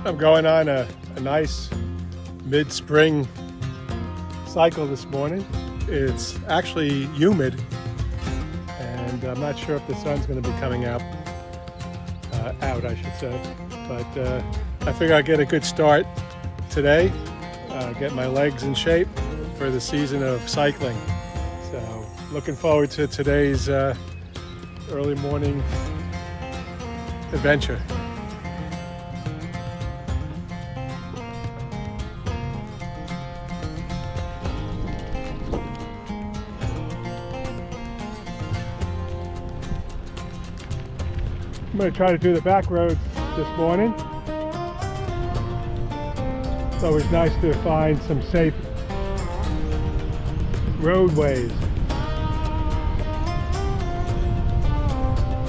I'm going on a nice mid-spring cycle this morning. It's actually humid, and I'm not sure if the sun's going to be coming out, I should say. But I figure I'll get a good start today, get my legs in shape for the season of cycling. So looking forward to today's early morning adventure. I'm going to try to do the back roads this morning. It's always nice to find some safe roadways.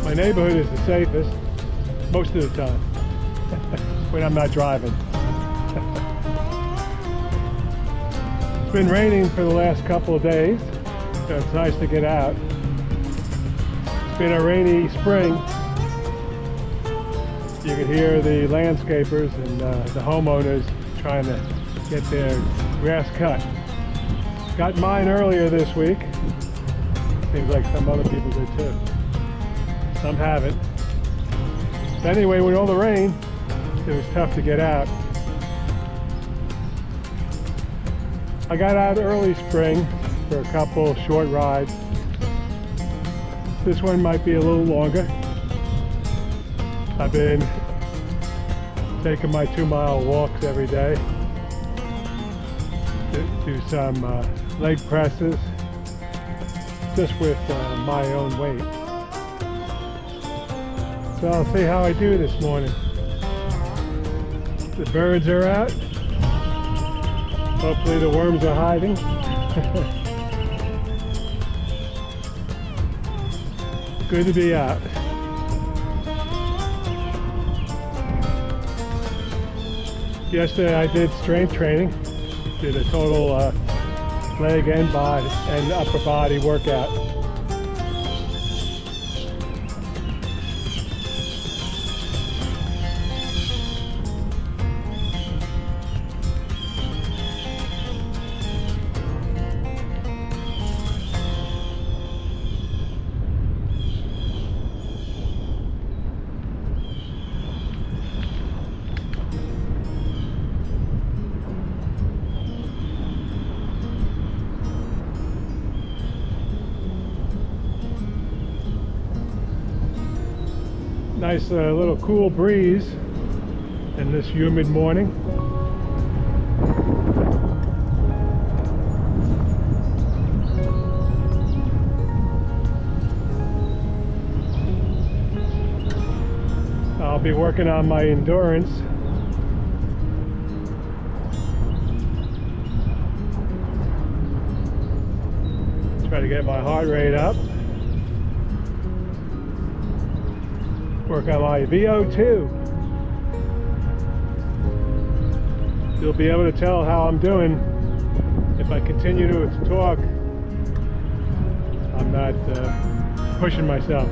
My neighborhood is the safest most of the time when I'm not driving. It's been raining for the last couple of days, so it's nice to get out. It's been a rainy spring. You can hear the landscapers and the homeowners trying to get their grass cut. Got mine earlier this week. Seems like some other people did too. Some haven't. But anyway, with all the rain, it was tough to get out. I got out early spring for a couple short rides. This one might be a little longer. I've been taking my 2-mile walks every day. Do some leg presses, just with my own weight. So I'll see how I do this morning. The birds are out. Hopefully the worms are hiding. Good to be out. Yesterday I did strength training, did a total leg and upper body workout. Nice little cool breeze in this humid morning. I'll be working on my endurance. Try to get my heart rate up. Work on my VO2. You'll be able to tell how I'm doing if I continue to talk. I'm not pushing myself.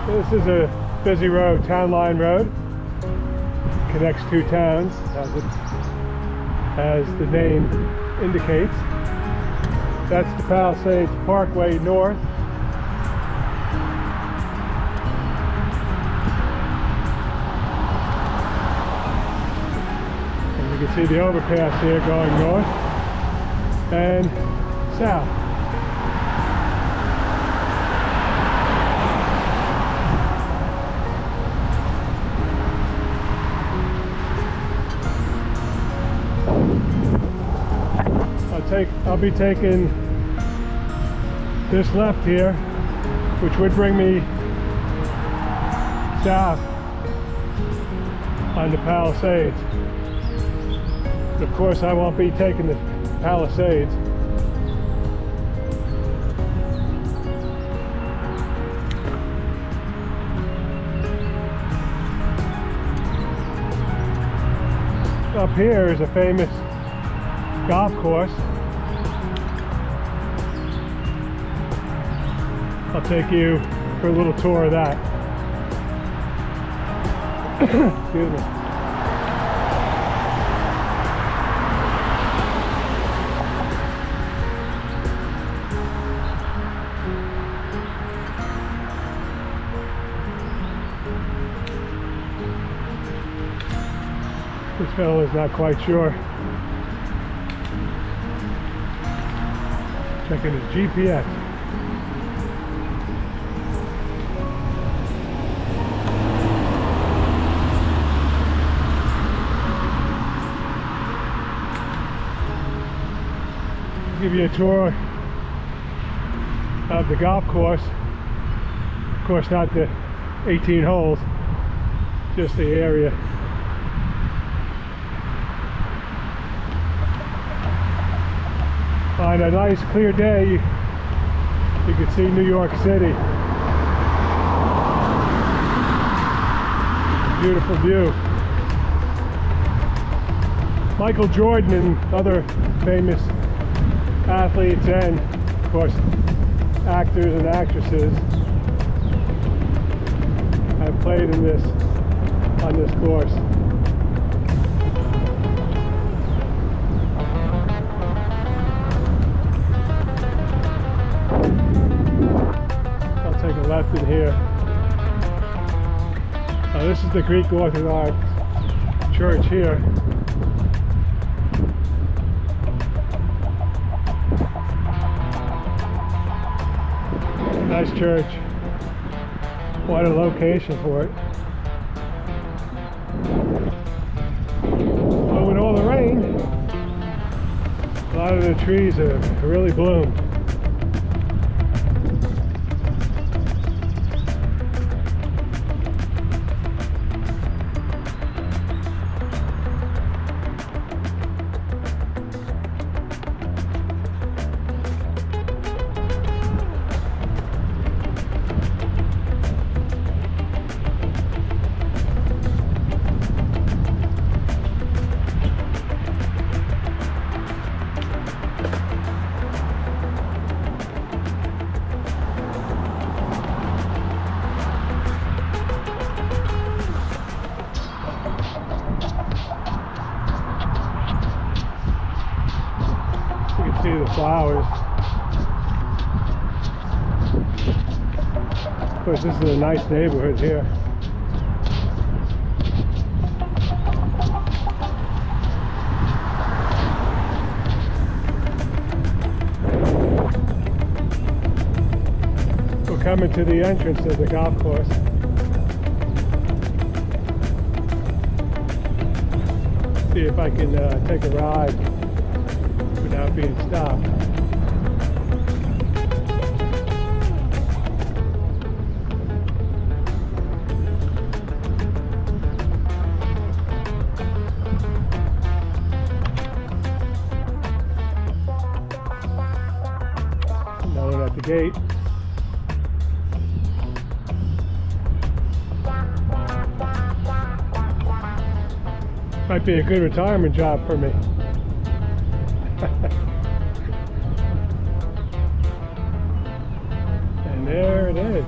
This is a busy road, Townline Road. Connects two towns, as the name indicates. That's the Palisades Parkway North. And you can see the overpass here going north and south. I'll be taking this left here, which would bring me south on the Palisades. Of course, I won't be taking the Palisades. Up here is a famous golf course. I'll take you for a little tour of that. Excuse me. This fellow is not quite sure. Checking his GPS. I'll give you a tour of the golf course. Of course, not the 18 holes, just the area. On a nice clear day, you can see New York City. Beautiful view. Michael Jordan and other famous athletes and, of course, actors and actresses have played on this course. Take a left in here. This is the Greek Orthodox Church here. Nice church. What a location for it. But with all the rain, a lot of the trees have really bloomed. See the flowers. Of course, this is a nice neighborhood here. We're coming to the entrance of the golf course. See if I can take a ride without being stopped. No one at the gate. Might be a good retirement job for me. And there it is.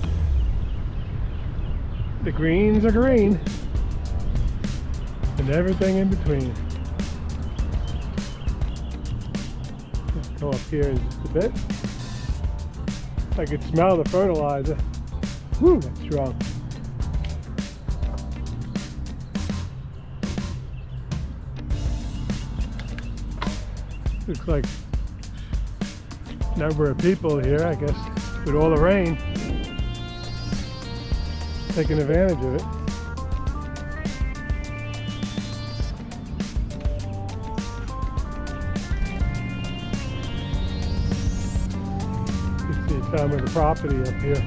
The greens are green and everything in between. Let's go up here just a bit. I could smell the fertilizer. Whew, that's strong. Looks like a number of people here, I guess, with all the rain, taking advantage of it. You can see some of the property up here.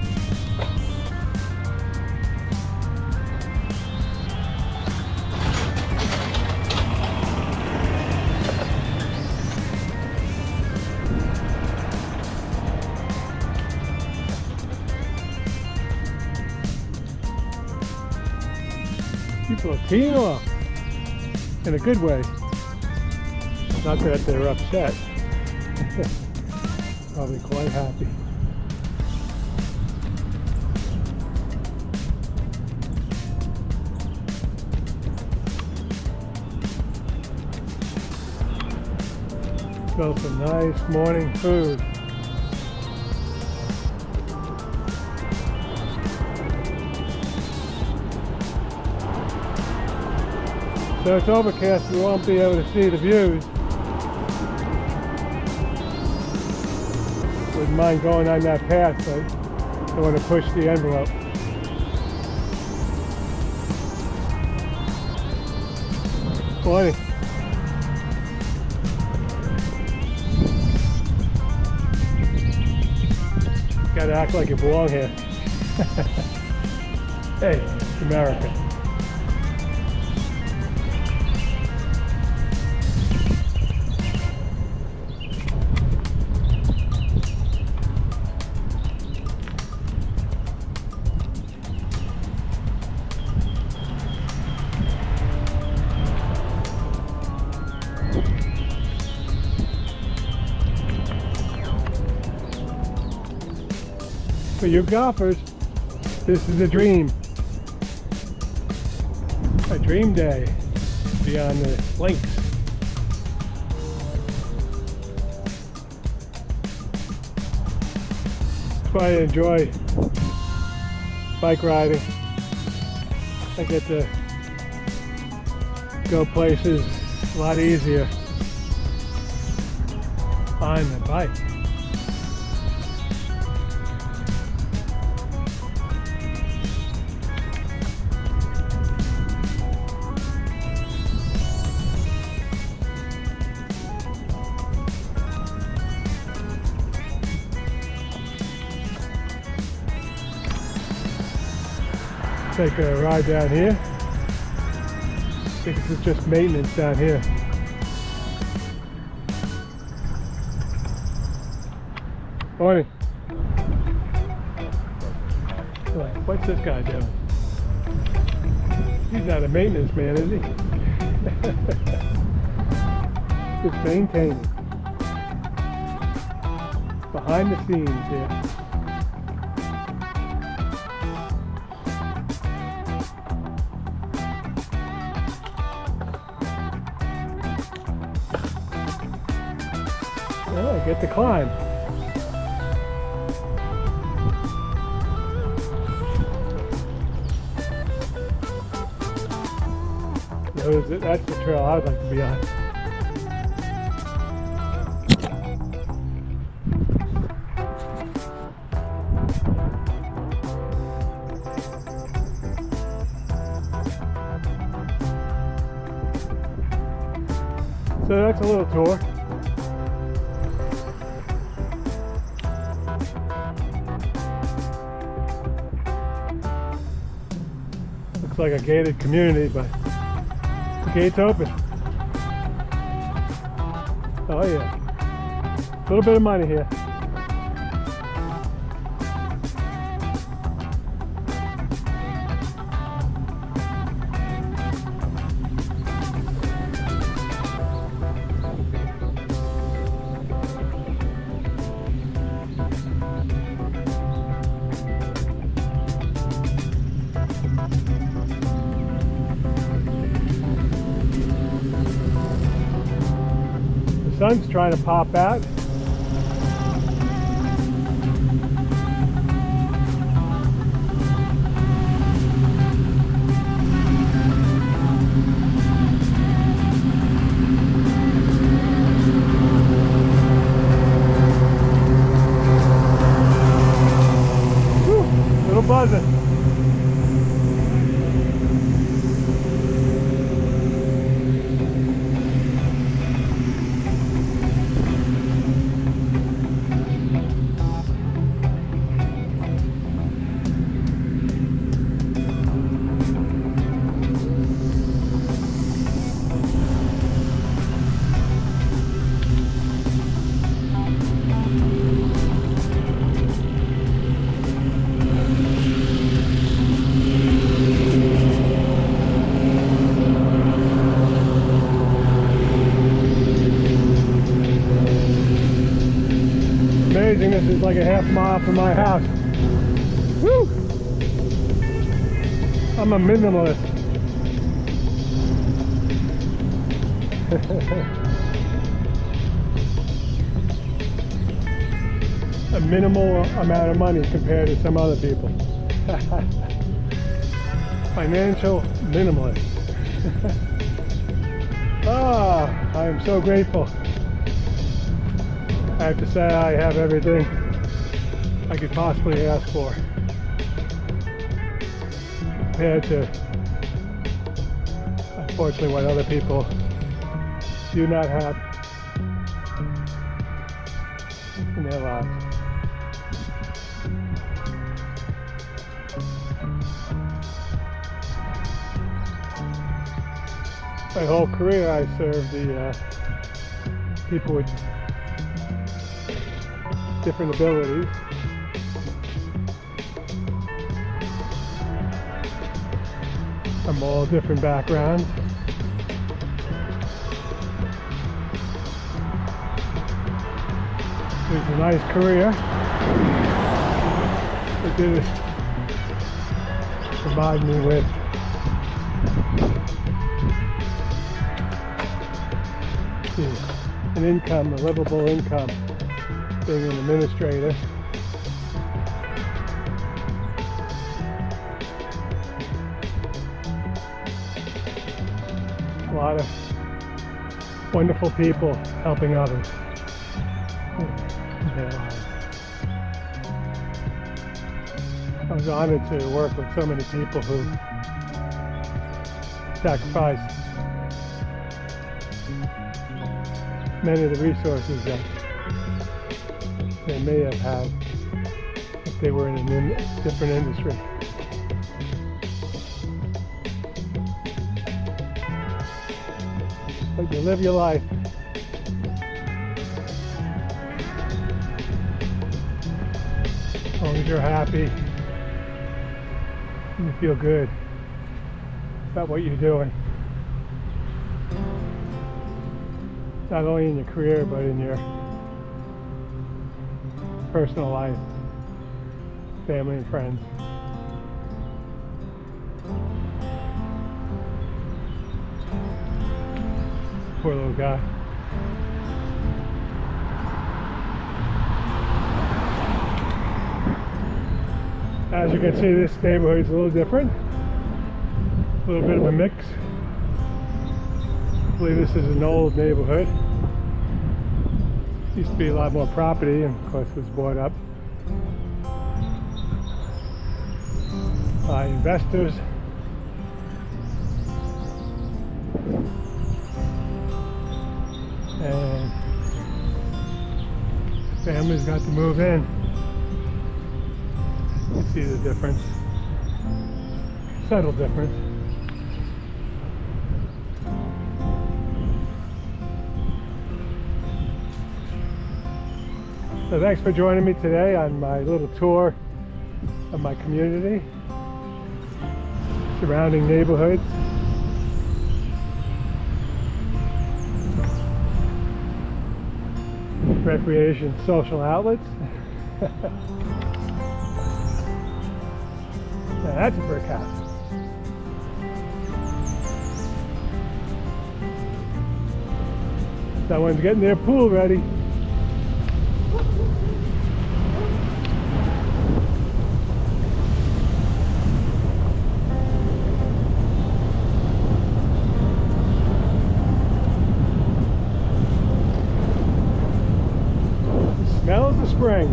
Latino in a good way. Not that they're upset. Probably quite happy. Smell some nice morning food. So it's overcast, we won't be able to see the views. Wouldn't mind going on that path, but I want to push the envelope. Morning. Gotta act like you belong here. Hey, it's America. For you golfers, this is a dream. A dream day beyond the links. That's why I enjoy bike riding. I get to go places a lot easier on the bike. Take a ride down here. I think this is just maintenance down here. Morning. What's this guy doing? He's not a maintenance man, is he? Just maintaining. Behind the scenes here. Oh, I get to climb. That's the trail I'd like to be on. So that's a little tour. Looks like a gated community, but the gate's open. Oh yeah. A little bit of money here. The sun's trying to pop out. Whew, little buzzing. amazing. This is like a half mile from my house. Woo! I'm a minimalist. A minimal amount of money compared to some other people. Financial minimalist. I am so grateful. I have to say I have everything I could possibly ask for compared to, unfortunately, what other people do not have in their lives. My whole career I served the people with different abilities. From all different backgrounds. It was a nice career. It did provide me with an income, a livable income, being an administrator. A lot of wonderful people helping others in their lives. I was honored to work with so many people who sacrificed many of the resources that they may have had if they were in a different industry. But you live your life. As long as you're happy and you feel good about what you're doing. Not only in your career, but in your personal life, family and friends. Poor little guy. As you can see, this neighborhood is a little different. A little bit of a mix. I believe this is an old neighborhood. Used to be a lot more property, and of course it was bought up by investors. And families got to move in. You see the difference, subtle difference. So thanks for joining me today on my little tour of my community, surrounding neighborhoods. Recreation, social outlets. Now that's a brick house. Someone's getting their pool ready. Smells of spring.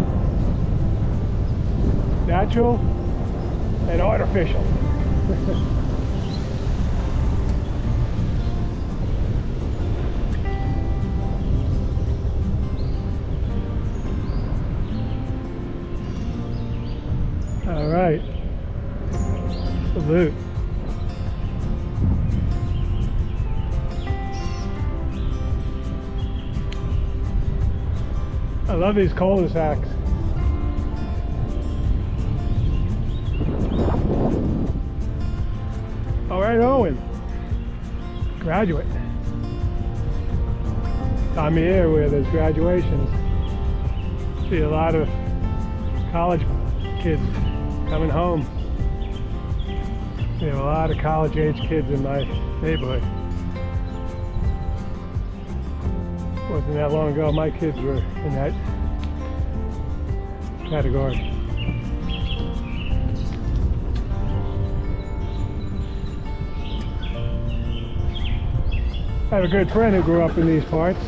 Natural and artificial. All right. Salute. I love these cul-de-sacs. All right, Owen, graduate. Time of year where there's graduations. See a lot of college kids coming home. We have a lot of college-age kids in my neighborhood. Wasn't that long ago my kids were in that category. I have a good friend who grew up in these parts.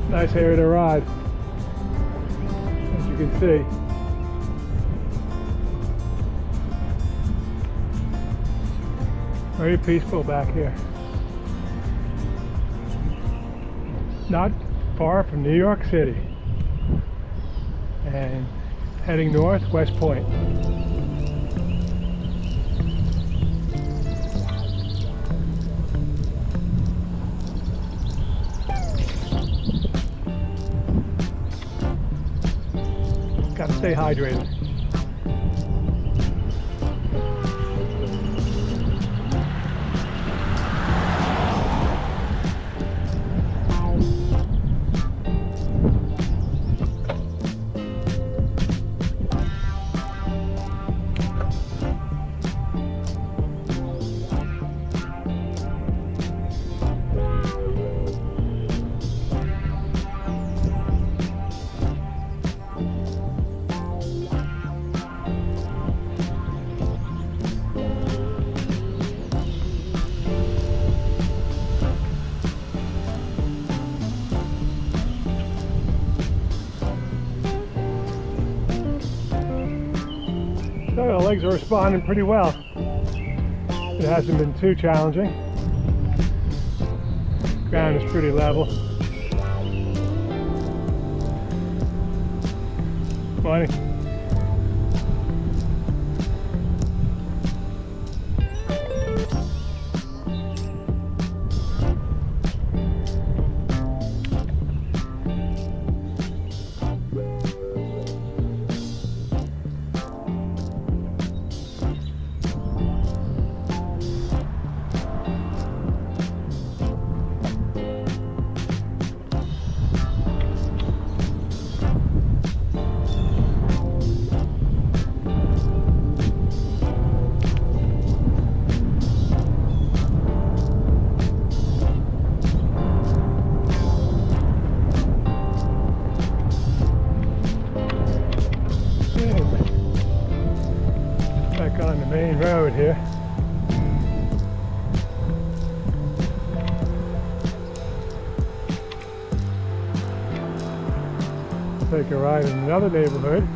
Nice area to ride, as you can see. Very peaceful back here. Not far from New York City. And heading north, West Point. Gotta stay hydrated. So the legs are responding pretty well. It hasn't been too challenging. Ground is pretty level. Money. Back on the main road here. Take a ride in another neighborhood.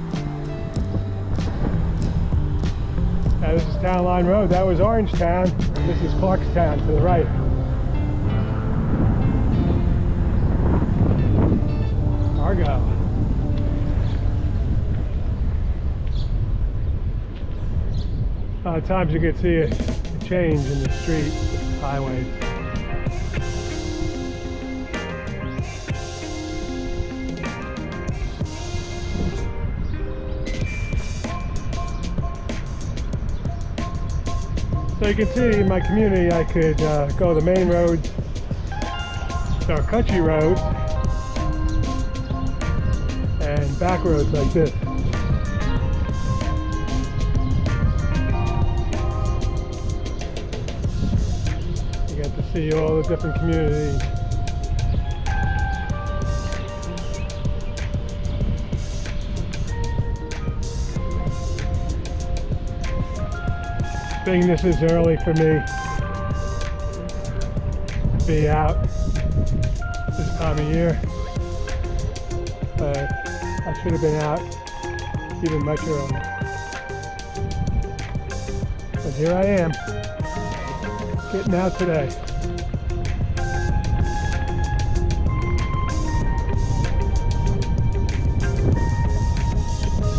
Now this is Townline Road. That was Orangetown, and this is Clarkstown to the right. Argo. A lot of times you can see a change in the street highways. So you can see in my community I could go the main roads, or country roads, and back roads like this. You get to see all the different communities. This is early for me to be out this time of year, but I should have been out even much earlier. But here I am, getting out today.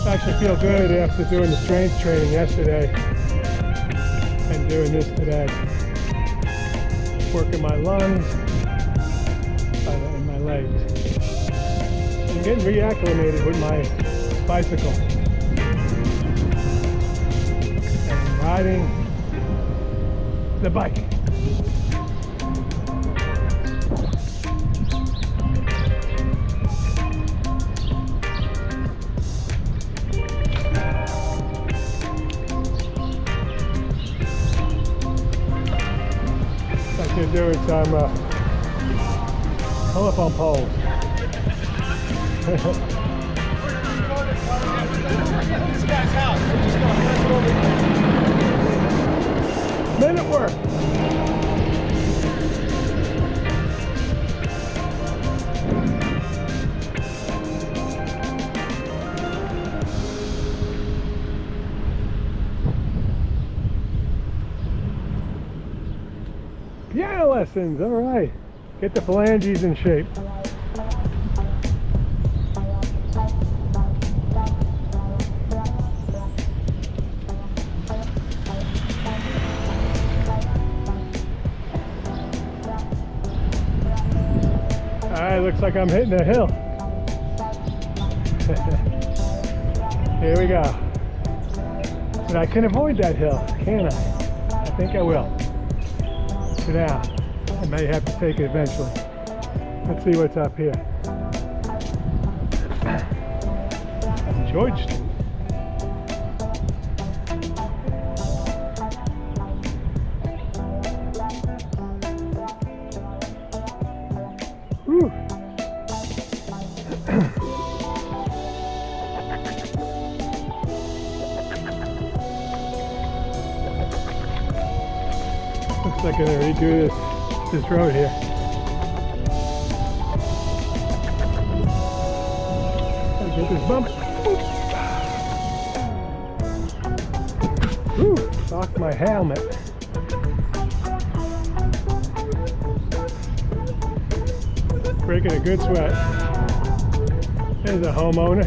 I actually feel good after doing the strength training yesterday and doing this today. Working my lungs and my legs. I'm getting reacclimated with my bicycle. And riding the bike. Doing some telephone poles. This guy's house. We're just going to pass it over. Men at work. Piano lessons, all right. Get the phalanges in shape. All right, looks like I'm hitting a hill. Here we go. But I can avoid that hill, can I? I think I will. Now, I may have to take it eventually. Let's see what's up here. George Street. Whew. Looks like I'm gonna redo this road here. Gotta get this bump. Whew, knocked my helmet. Breaking a good sweat. There's a homeowner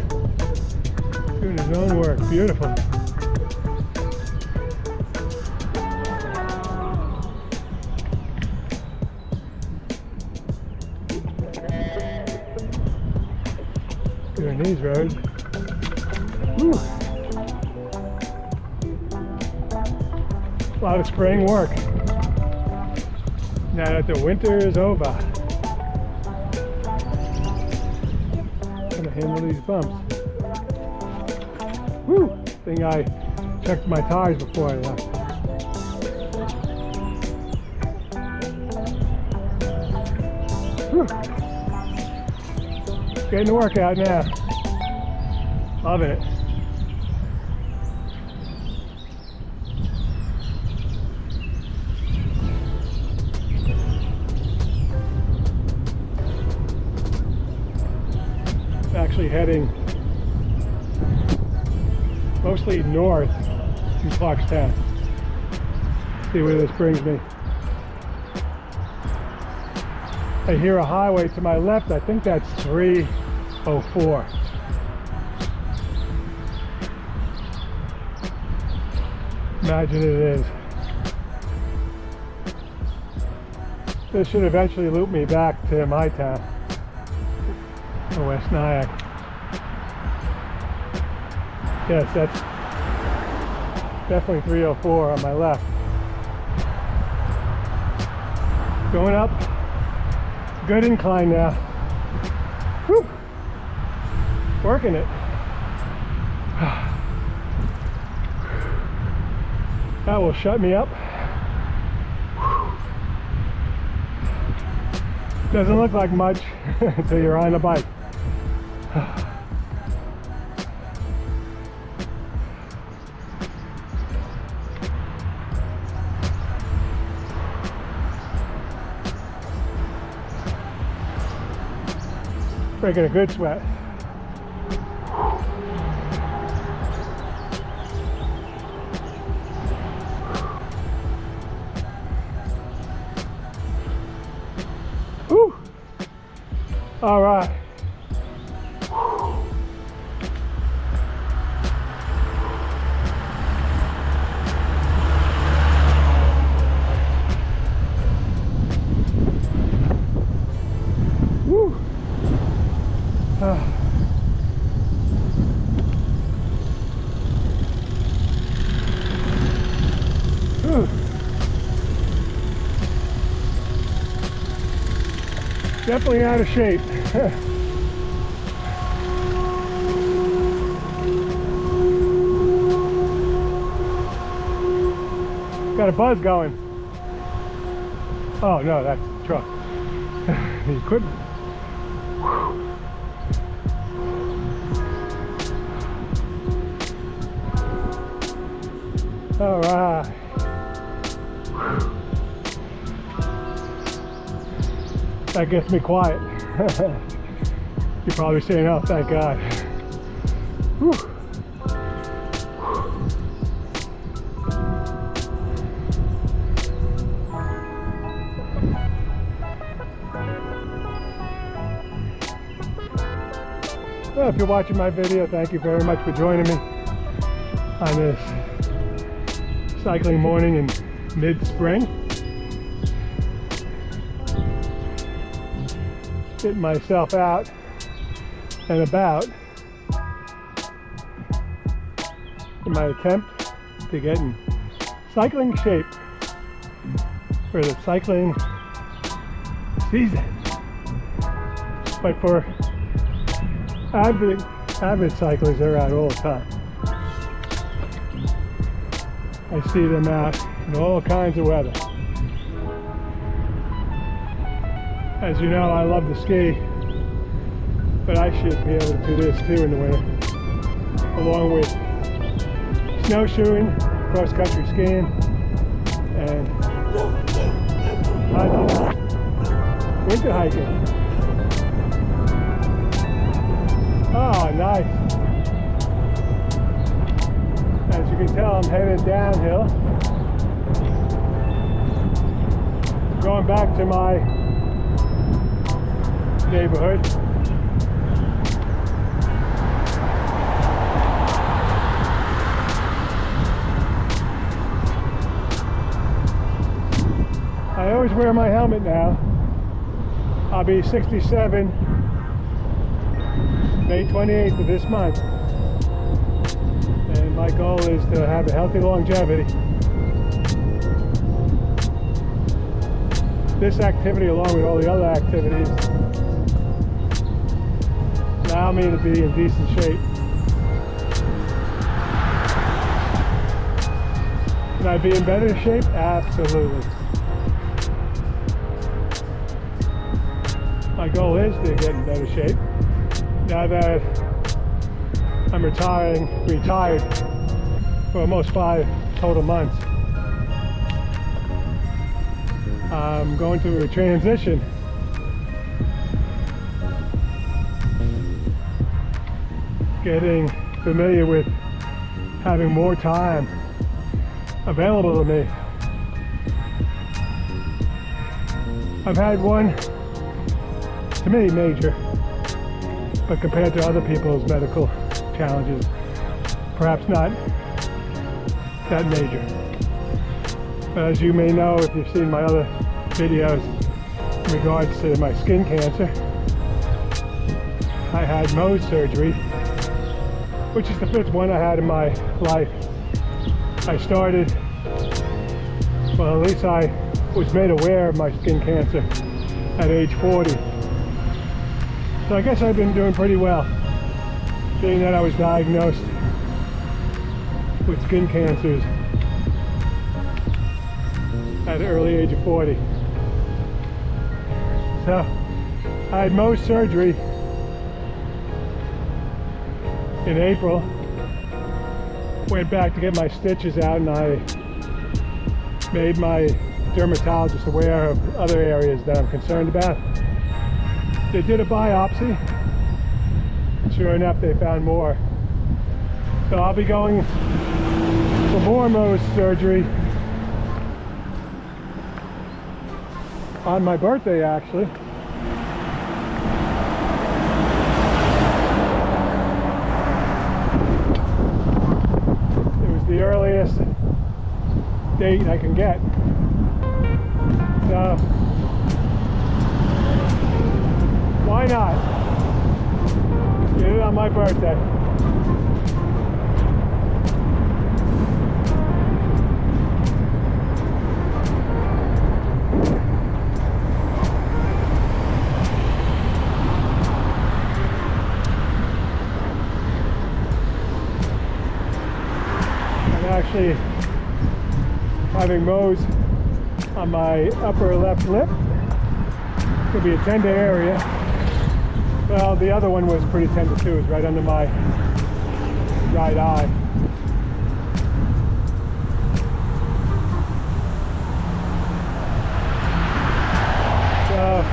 doing his own work. Beautiful. Doing these roads. Whew. A lot of spring work. Now that the winter is over, I'm gonna handle these bumps. Whew! Thing I checked my tires before I left. Whew. Getting the workout now. Loving it. Actually heading mostly north to Clarkstown. See where this brings me. I hear a highway to my left. I think that's 304. Imagine it is. This should eventually loop me back to my town, to West Nyack. Yes, that's definitely 304 on my left. Going up. Good incline now. Whew. Working it. That will shut me up. Doesn't look like much until you're on the bike. Breaking a good sweat. All right. Woo. Whew. Definitely out of shape. Got a buzz going. Oh no, that's the truck. The equipment. All right. That gets me quiet. You're probably saying, oh, thank God. Whew. Well, if you're watching my video, thank you very much for joining me on this cycling morning in mid-spring. Getting myself out and about in my attempt to get in cycling shape for the cycling season. But for avid cyclists, they're out all the time. I see them out in all kinds of weather. As you know, I love to ski, but I should be able to do this too in the winter, along with snowshoeing, cross-country skiing, and hiking, winter hiking. Oh, nice. As you can tell, I'm headed downhill, going back to my neighborhood. I always wear my helmet now. I'll be 67 May 28th of this month, and my goal is to have a healthy longevity. This activity, along with all the other activities, allow me to be in decent shape. Can I be in better shape? Absolutely. My goal is to get in better shape. Now that I'm retired for almost 5 total months, I'm going through a transition. Getting familiar with having more time available to me. I've had one, to me, major, but compared to other people's medical challenges, perhaps not that major. But as you may know, if you've seen my other videos in regards to my skin cancer, I had Mohs surgery, which is the 5th one I had in my life. I started, well, at least I was made aware of my skin cancer at age 40. So I guess I've been doing pretty well, being that I was diagnosed with skin cancers at the early age of 40. So I had Mohs surgery in April, went back to get my stitches out, and I made my dermatologist aware of other areas that I'm concerned about. They did a biopsy, and sure enough they found more. So I'll be going for more Mohs surgery on my birthday, actually. date I can get. So why not? Get it on my birthday. Actually having Mo's on my upper left lip. Could be a tender area. Well, the other one was pretty tender too. It's right under my right eye. So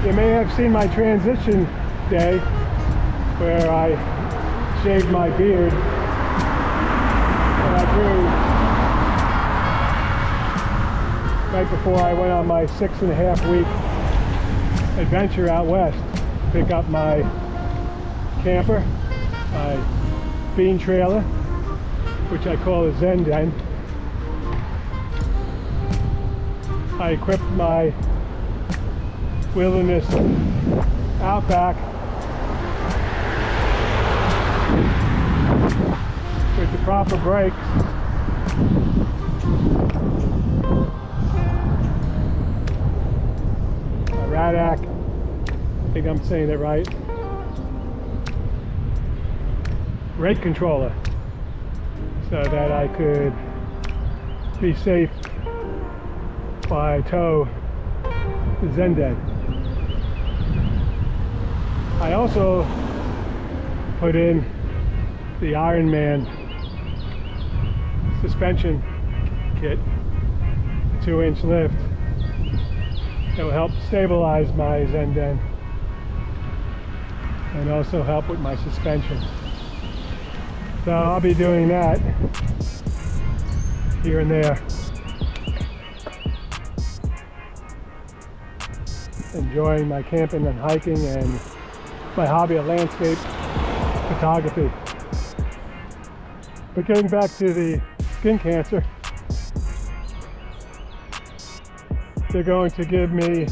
you may have seen my transition day where I shaved my beard. Right before I went on my 6.5-week adventure out west to pick up my camper, my bean trailer, which I call a Zen Den. I equipped my Wilderness Outback with the proper brakes. Radac, I think I'm saying it right. Rate controller, so that I could be safe while I tow the Zen Den. I also put in the Ironman suspension kit, 2-inch lift. It will help stabilize my Zen Den and also help with my suspension. So I'll be doing that here and there. Enjoying my camping and hiking and my hobby of landscape photography. But getting back to the skin cancer, they're going to give me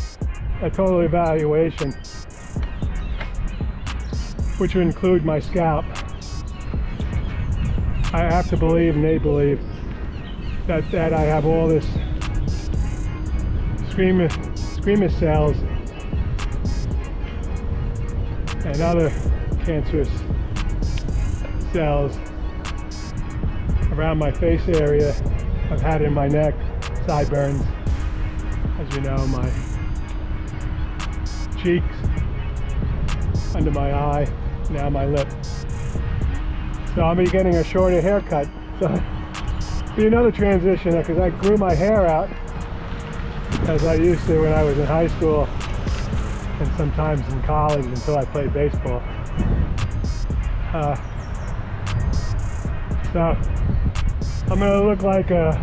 a total evaluation, which will include my scalp. I have to believe, and they believe, that I have all this squamous cells and other cancerous cells around my face area. I've had in my neck, sideburns, as you know, my cheeks, under my eye, now my lip. So I'll be getting a shorter haircut. So be another transition, because I grew my hair out as I used to when I was in high school and sometimes in college until I played baseball. So I'm going to look like a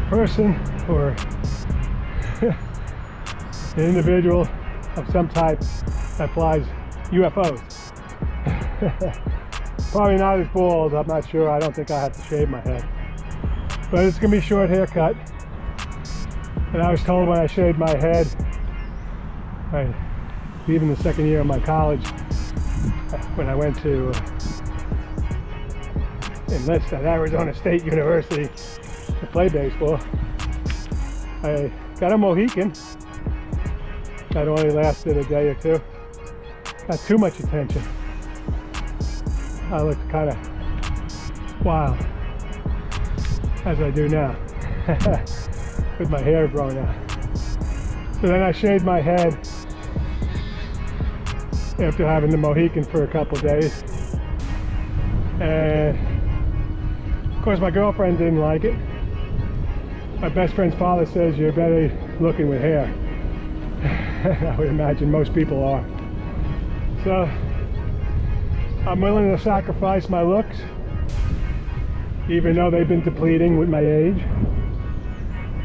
person or an individual of some type that flies UFOs. Probably not as bald, I'm not sure. I don't think I have to shave my head. But it's going to be a short haircut. And I was told when I shaved my head, even the second year of my college, when I went to enlist at Arizona State University to play baseball, I got a Mohican. That only lasted a day or two. Got too much attention. I looked kind of wild, as I do now, with my hair growing out. So then I shaved my head after having the Mohican for a couple days. And of course my girlfriend didn't like it. My best friend's father says you're better looking with hair. I would imagine most people are. So I'm willing to sacrifice my looks, even though they've been depleting with my age.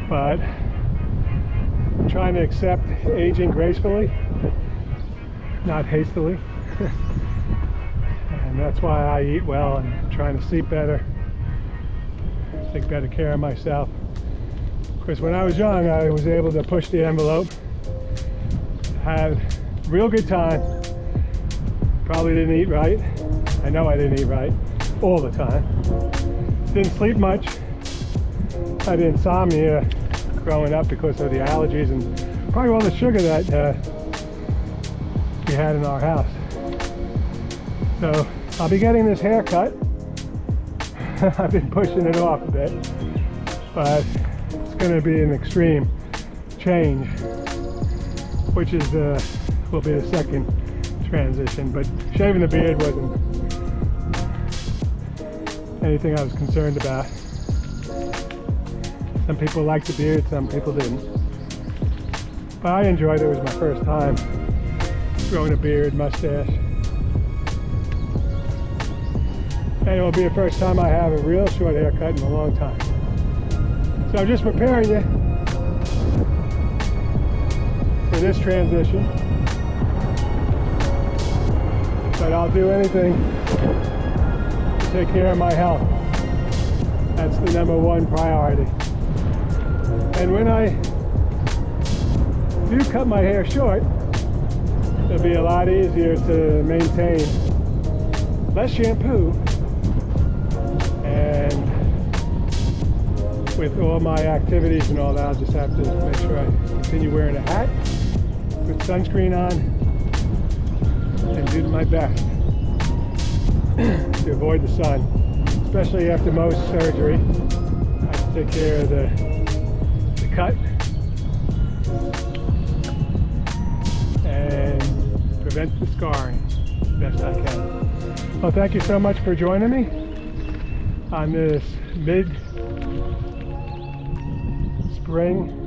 But I'm trying to accept aging gracefully, not hastily. And that's why I eat well and trying to sleep better. take better care of myself. Because when I was young, I was able to push the envelope, had a real good time. Probably didn't eat right. I know I didn't eat right all the time. Didn't sleep much. Had insomnia growing up because of the allergies and probably all the sugar that we had in our house. So I'll be getting this haircut. I've been pushing it off a bit, but it's going to be an extreme change, which is will be the second transition. But shaving the beard wasn't anything I was concerned about. Some people liked the beard, some people didn't. But I enjoyed it. It was my first time growing a beard, mustache. And it will be the first time I have a real short haircut in a long time. So I'm just preparing you for this transition. But I'll do anything to take care of my health. That's the #1 priority. And when I do cut my hair short, it'll be a lot easier to maintain less shampoo, and with all my activities and all that, I'll just have to make sure I continue wearing a hat, put sunscreen on, and do my best to avoid the sun, especially after most surgery. I have to take care of the cut and prevent the scarring best I can. Well, thank you so much for joining me on this mid-spring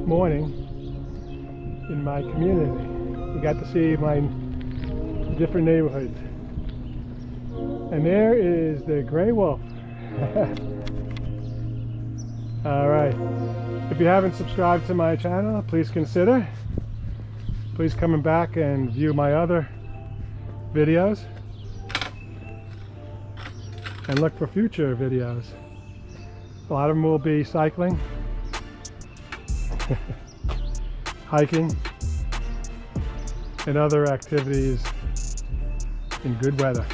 morning in my community. We got to see my different neighborhoods. And there is the gray wolf. All right. If you haven't subscribed to my channel, please consider. Please come back and view my other videos. And look for future videos. A lot of them will be cycling, hiking, and other activities in good weather.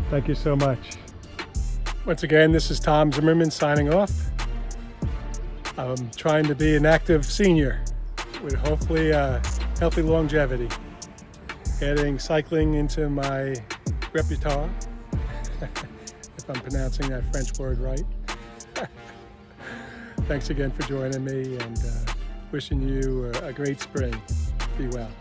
Thank you so much. Once again, this is Tom Zimmerman signing off. I'm trying to be an active senior with hopefully healthy longevity. Adding cycling into my repertoire, if I'm pronouncing that French word right. Thanks again for joining me, and wishing you a great spring. Be well.